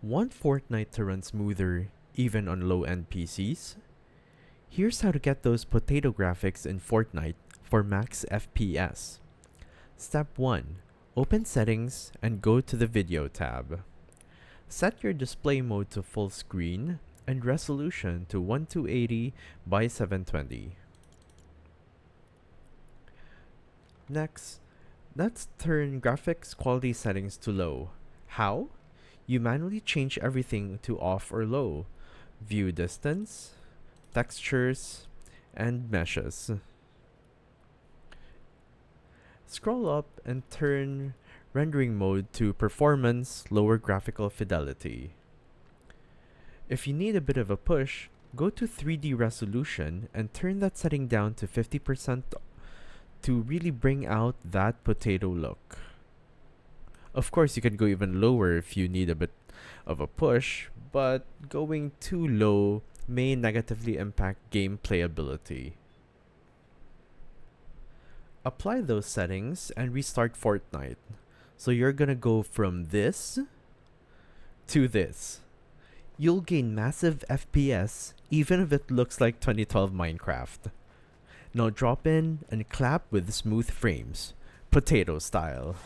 Want Fortnite to run smoother even on low-end PCs? Here's how to get those potato graphics in Fortnite for max FPS. Step 1. Open Settings and go to the Video tab. Set your display mode to full screen and resolution to 1280 by 720. Next, let's turn graphics quality settings to low. How? You manually change everything to off or low. View distance, textures, and meshes. Scroll up and turn rendering mode to performance, lower graphical fidelity. If you need a bit of a push, go to 3D resolution and turn that setting down to 50% to really bring out that potato look. Of course, you can go even lower if you need a bit of a push, but going too low may negatively impact game playability. Apply those settings and restart Fortnite. So you're gonna go from this to this. You'll gain massive FPS even if it looks like 2012 Minecraft. Now drop in and clap with smooth frames, potato style.